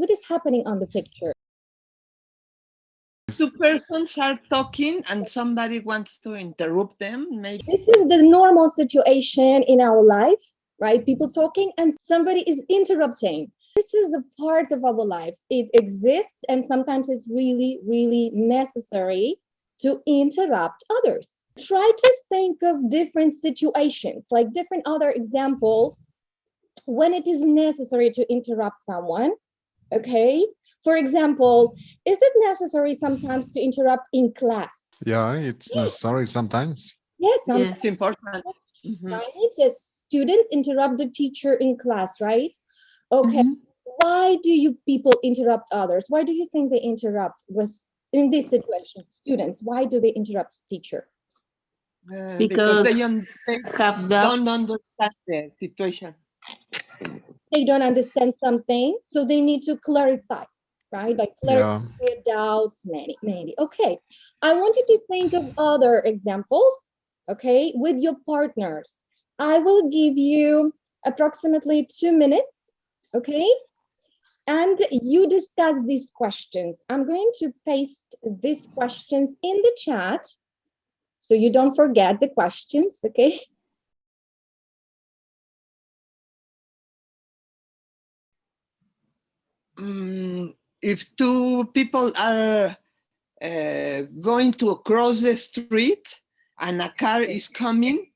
what is happening on the picture? Two persons are talking and somebody wants to interrupt them, maybe. This is the normal situation in our life, right? People talking and somebody is interrupting. This is a part of our life. It exists, and sometimes it's really, really necessary to interrupt others. Try to think of different situations, like different other examples when it is necessary to interrupt someone. Okay. For example, is it necessary sometimes to interrupt in class? Yeah, it's necessary sometimes. Yes, sometimes. It's important. Right? Just students interrupt the teacher in class, right? Okay. Why do you people interrupt others? Why do you think they interrupt with in this situation? Students, why do they interrupt teacher? Because they have don't doubts. understand the situation. They don't understand something, so they need to clarify, right? Like clarify Yeah. their doubts, many. Okay. I want you to think of other examples, okay, with your partners. I will give you approximately 2 minutes, okay? And you discuss these questions. I'm going to paste these questions in the chat so you don't forget the questions, okay? If two people are going to cross the street and a car is coming,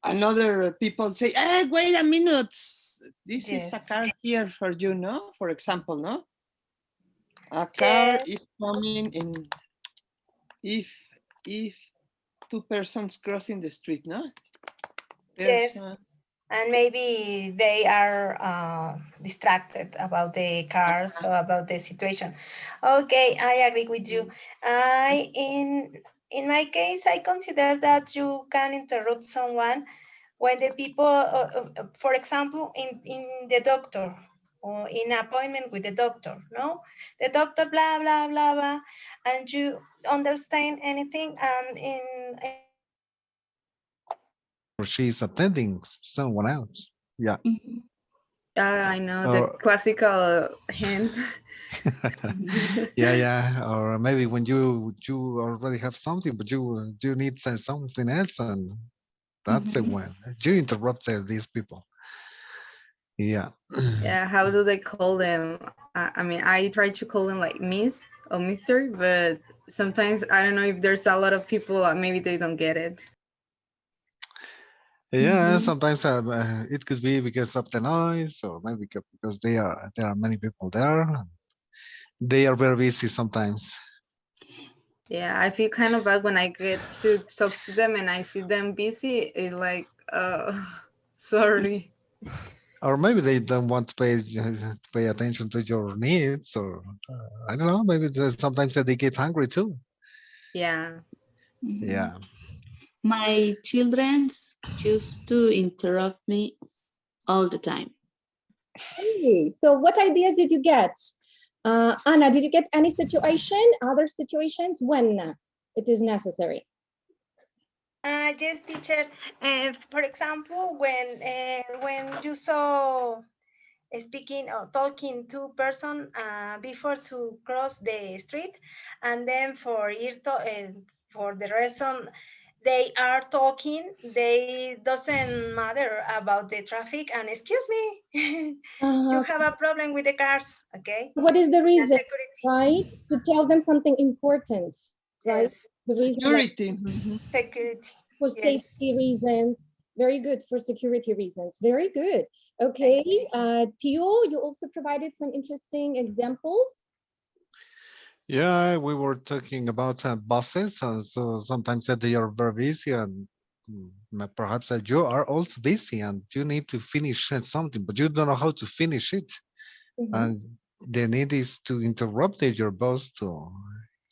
another people say, hey, wait a minute, this is a car here for you, no? For example, no? A car is coming in, if two persons crossing the street, no? Yes, and maybe they are distracted about the cars or about the situation. Okay, I agree with you. In my case, I consider that you can interrupt someone when the people, for example, in the doctor or in appointment with the doctor, no? The doctor, blah, blah, blah, blah, and you understand anything, and Or she's attending someone else. Yeah. I know the classical hint. Yeah. Or maybe when you already have something, but you need to say something else, and that's the one you interrupt these people. Yeah. Yeah, how do they call them? I mean, I try to call them like Miss or Mister, but sometimes I don't know if there's a lot of people, maybe they don't get it. Yeah, sometimes it could be because of the noise, or maybe because there are many people there. They are very busy sometimes. Yeah, I feel kind of bad when I get to talk to them and I see them busy. It's like, sorry. Or maybe they don't want to pay attention to your needs, or I don't know. Maybe sometimes they get hungry too. Yeah. Yeah. My children used to interrupt me all the time. Hey, so what ideas did you get? Anna, did you get any situation, other situations when it is necessary? Yes, teacher. For example, when you saw speaking or talking to person before to cross the street, and then for the reason they are talking, they doesn't matter about the traffic. And excuse me, you have a problem with the cars, okay? What is the reason, security. right? To tell them something important, right? Yes. The reason Security. Security. for Yes. safety reasons. Very good, for security reasons. Very good. Okay, Tio, you also provided some interesting examples. Yeah, we were talking about buses, so sometimes they are very busy, and perhaps you are also busy, and you need to finish something, but you don't know how to finish it, and the need is to interrupt your boss to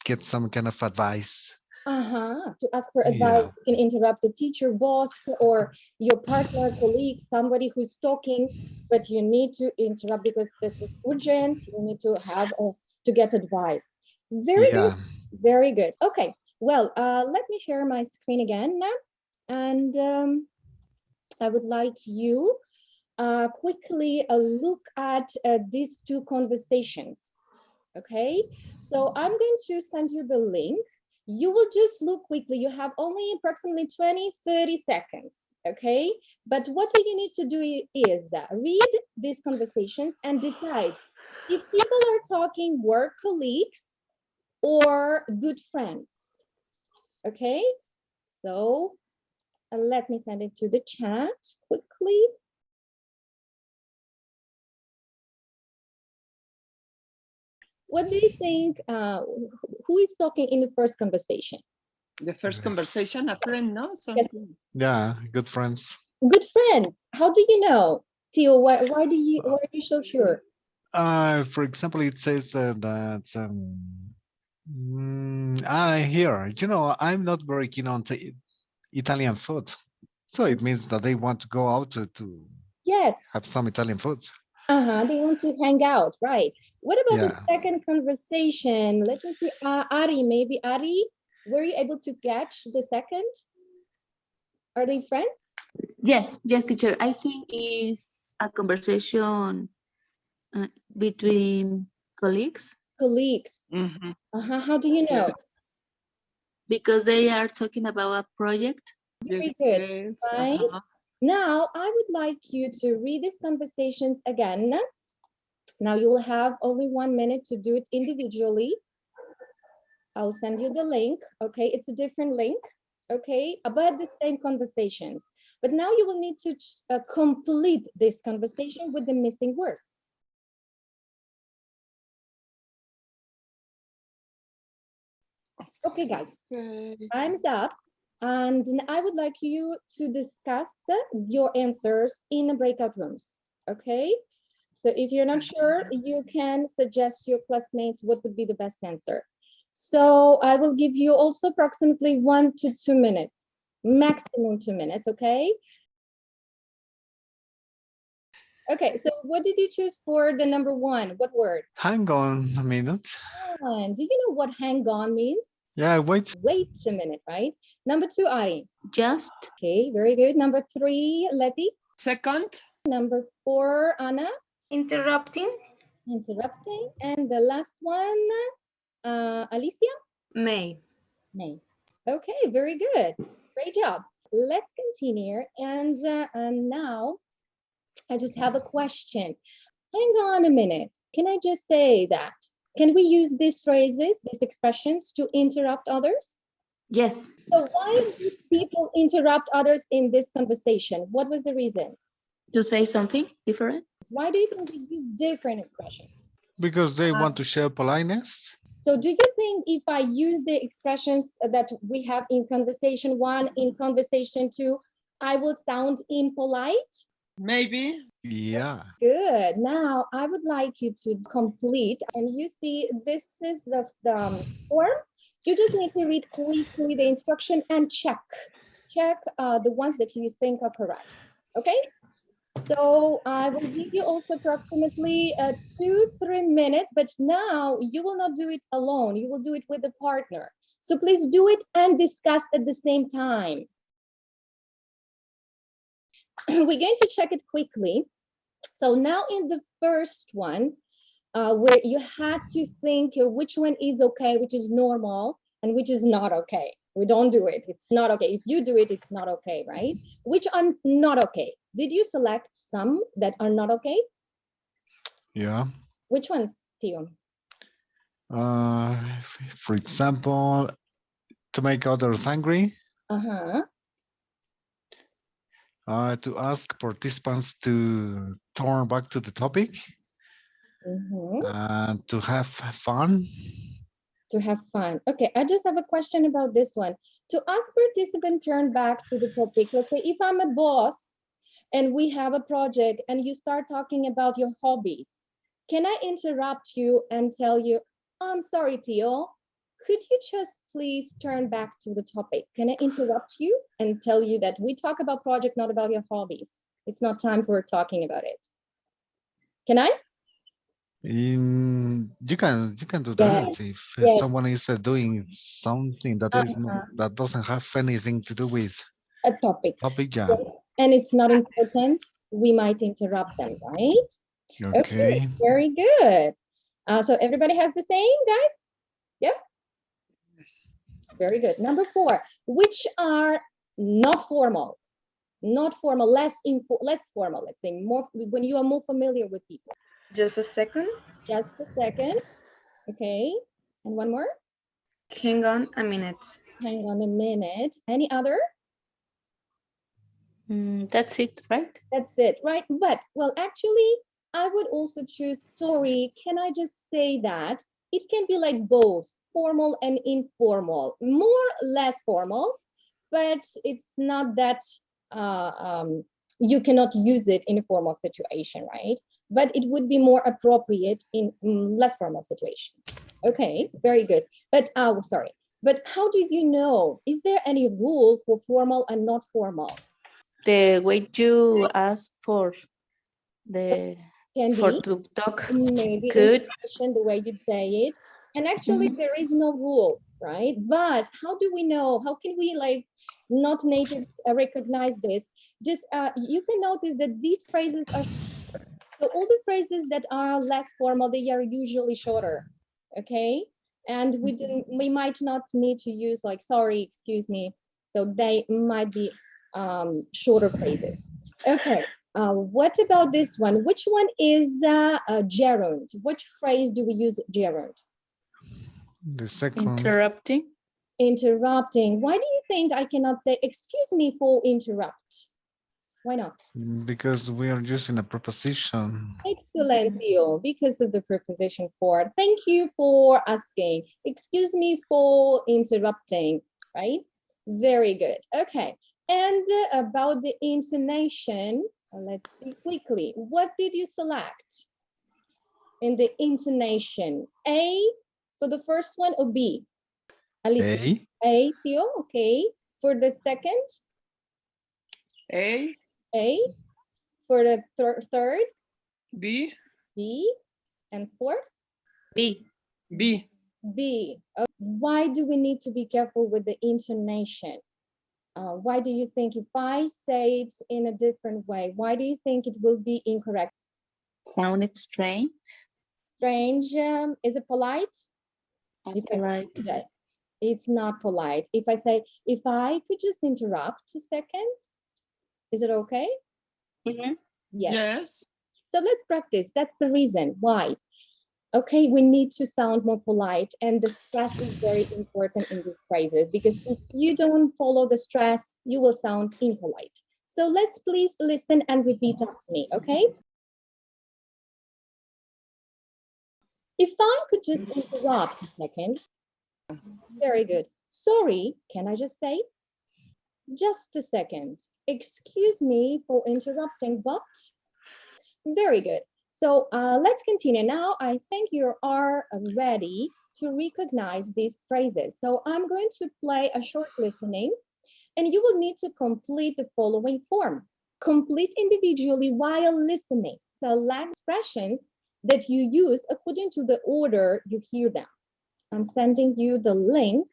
get some kind of advice. To ask for advice. You can interrupt the teacher, boss, or your partner, colleague, somebody who's talking, but you need to interrupt because this is urgent. You need to have to get advice. Very good. Very good. Okay. Well, let me share my screen again now, and I would like you quickly look at these two conversations. Okay, so I'm going to send you the link. You will just look quickly. You have only approximately 20-30 seconds. Okay, but what you need to do is read these conversations and decide if people are talking work colleagues or good friends. Okay, so let me send it to the chat quickly. What do you think? Who is talking in the first conversation? The first conversation, a friend, no? Yes. Something. Yeah, good friends. Good friends. How do you know, Theo? Why are you so sure? For example, it says that I hear, I'm not very keen on Italian food. So it means that they want to go out to Yes. have some Italian food. They want to hang out, right? What about the Yeah. second conversation? Let me see. Ari, maybe Ari, were you able to catch the second? Are they friends? Yes, teacher. I think it's a conversation between colleagues Colleagues. Mhm. How do you know? Yes. because they are talking about a project. Very Yes, good. yes, Right? Now, I would like you to read these conversations again. Now you will have only 1 minute to do it individually. I'll send you the link. Okay, it's a different link. Okay, about the same conversations. But now you will need to complete this conversation with the missing words. Okay, guys, Okay. time's up. And I would like you to discuss your answers in the breakout rooms. Okay, so if you're not sure, you can suggest your classmates what would be the best answer. So I will give you also approximately 1 to 2 minutes, maximum 2 minutes, okay? Okay, so what did you choose for the number 1? What word? Hang on a minute. Do you know what hang on means? Yeah, wait. Wait a minute, right? Number 2, Ari. Just. Okay, very good. Number 3, Letty. Second. Number 4, Anna. Interrupting. Interrupting. And the last one, Alicia. May. May. Okay, very good. Great job. Let's continue. And now I just have a question. Hang on a minute. Can I just say that? Can we use these phrases, these expressions to interrupt others? Yes. So why did people interrupt others in this conversation? What was the reason? To say something different. Why do you think we use different expressions? Because they want to show politeness. So do you think if I use the expressions that we have in conversation 1, in conversation 2, I will sound impolite? Maybe. Yeah. Good. Now I would like you to complete, and you see this is the form. You just need to read quickly the instruction and check the ones that you think are correct. Okay? So I will give you also approximately 2-3 minutes, but now you will not do it alone. You will do it with a partner. So please do it and discuss at the same time. We're going to check it quickly. So now in the first one, where you had to think which one is okay, which is normal, and which is not okay. We don't do it. It's not okay. If you do it, it's not okay, right? Which one's not okay? Did you select some that are not okay? Yeah. Which ones, Theo? For example, to make others angry. To ask participants to turn back to the topic. And to have fun. To have fun. Okay, I just have a question about this one. To ask participants turn back to the topic, let's say if I'm a boss and we have a project and you start talking about your hobbies, can I interrupt you and tell you, I'm sorry, Theo, could you just please turn back to the topic? Can I interrupt you and tell you that we talk about project, not about your hobbies? It's not time for talking about it. Can I? You can do that if someone is doing something that is that doesn't have anything to do with a topic. Yeah. Yes. And it's not important, we might interrupt them, right? Okay. Very good. So everybody has the same, guys? Yep. Yes. Very good. Number 4, which are not formal, less formal, let's say, more when you are more familiar with people. Just a second. Just a second. Okay. And one more. Hang on a minute. Hang on a minute. Any other? That's it, right? That's it, right? But, well, actually, I would also choose, sorry, can I just say that? It can be like both formal and informal, more less formal, but it's not that you cannot use it in a formal situation, right? But it would be more appropriate in less formal situations. Okay, very good. But, oh, sorry. But how do you know? Is there any rule for formal and not formal? The way you ask for the Can for be. to talk Maybe good. intonation, the way you say it. And actually, there is no rule, right? But how do we know? How can we, like, not natives recognize this? Just you can notice that these phrases are shorter. So all the phrases that are less formal, they are usually shorter. Okay, and we might not need to use like sorry, excuse me. So they might be shorter phrases. Okay. What about this one? Which one is gerund? Which phrase do we use gerund? The second. Interrupting. Interrupting. Why do you think I cannot say, excuse me for interrupt? Why not? Because we are using a preposition. Excellent, Theo, because of the preposition for. Thank you for asking. Excuse me for interrupting, right? Very good. Okay. And about the intonation, let's see quickly. What did you select in the intonation? A for the first one or B? Alicia. A, Theo, okay. For the second? A. A. For the third? B. B. And fourth? B. B. B. Why do we need to be careful with the intonation? Why do you think if I say it in a different way, why do you think it will be incorrect? Sounded strange. Strange. Is it polite? Polite. It's not polite. If I say, if I could just interrupt a second, is it okay? Mhm. Yes. Yes. So let's practice. That's the reason why. Okay, we need to sound more polite, and the stress is very important in these phrases because if you don't follow the stress, you will sound impolite. So let's please listen and repeat after me, okay? If I could just interrupt a second. Very good. Sorry, can I just say? Just a second. Excuse me for interrupting, but very good. So let's continue now. I think you are ready to recognize these phrases. So I'm going to play a short listening and you will need to complete the following form. Complete individually while listening. Select expressions that you use according to the order you hear them. I'm sending you the link.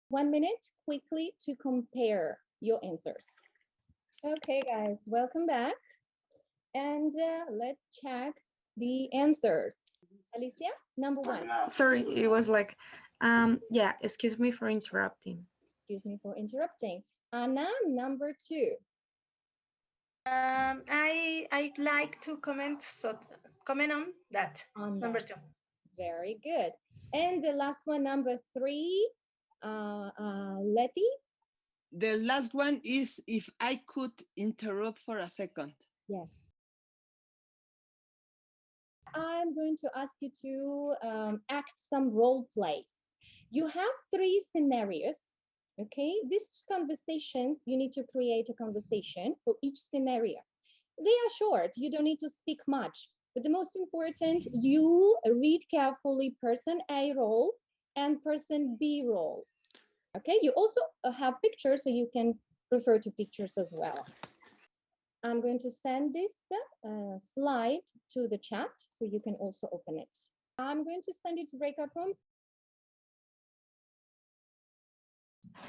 1 minute quickly to compare your answers. Okay, guys, welcome back. And let's check the answers. Alicia, number 1. Sorry, it was like, yeah, excuse me for interrupting. Excuse me for interrupting. Anna, number 2. I'd like to comment on that. Number 2. Very good. And the last one, number 3, Letty. The last one is if I could interrupt for a second. Yes. I'm going to ask you to act some role plays. You have 3 scenarios. Okay, these conversations, you need to create a conversation for each scenario. They are short, you don't need to speak much, but the most important, you read carefully person A role and person B role. Okay, you also have pictures, so you can refer to pictures as well. I'm going to send this slide to the chat so you can also open it. I'm going to send it to breakout rooms.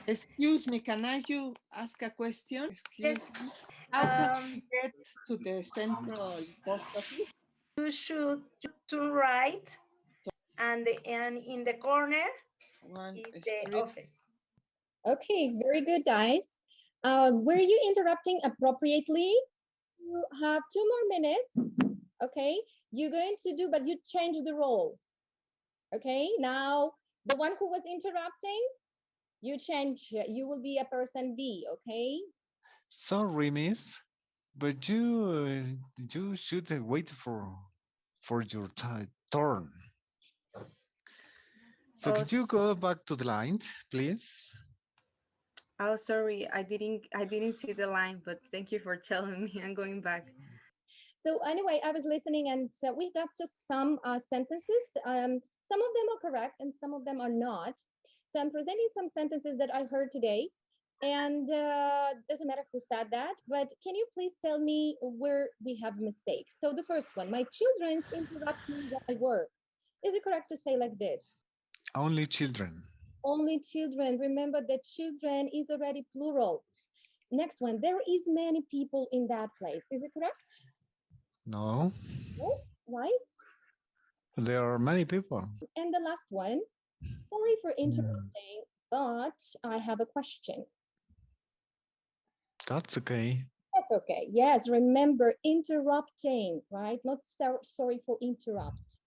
Excuse me, can you ask a question? Excuse Yes. me. How can Um, we get to the central post office? you should to right, and in the corner One is the street. office. Okay, very good, guys. Were you interrupting appropriately? You have 2 more minutes. Okay, you're going to do, but you change the role. Okay, now the one who was interrupting, you change, you will be a person B, okay? Sorry, miss, but you should wait for your turn. So Oh, could you go back to the line, please? oh, sorry, I didn't see the line, but thank you for telling me. I'm going back. So anyway, I was listening and so we got just some sentences. Some of them are correct and some of them are not. So I'm presenting some sentences that I heard today, and doesn't matter who said that, but can you please tell me where we have mistakes? So the first one, my children's interrupt me while I work. Is it correct to say like this? Only children. Only children. Remember that children is already plural. Next one, there is many people in that place. Is it correct? No, No? Why? there are many people. And the last one, sorry for interrupting, but I have a question. That's okay. That's okay. Yes, remember interrupting, right? Not sorry for interrupt.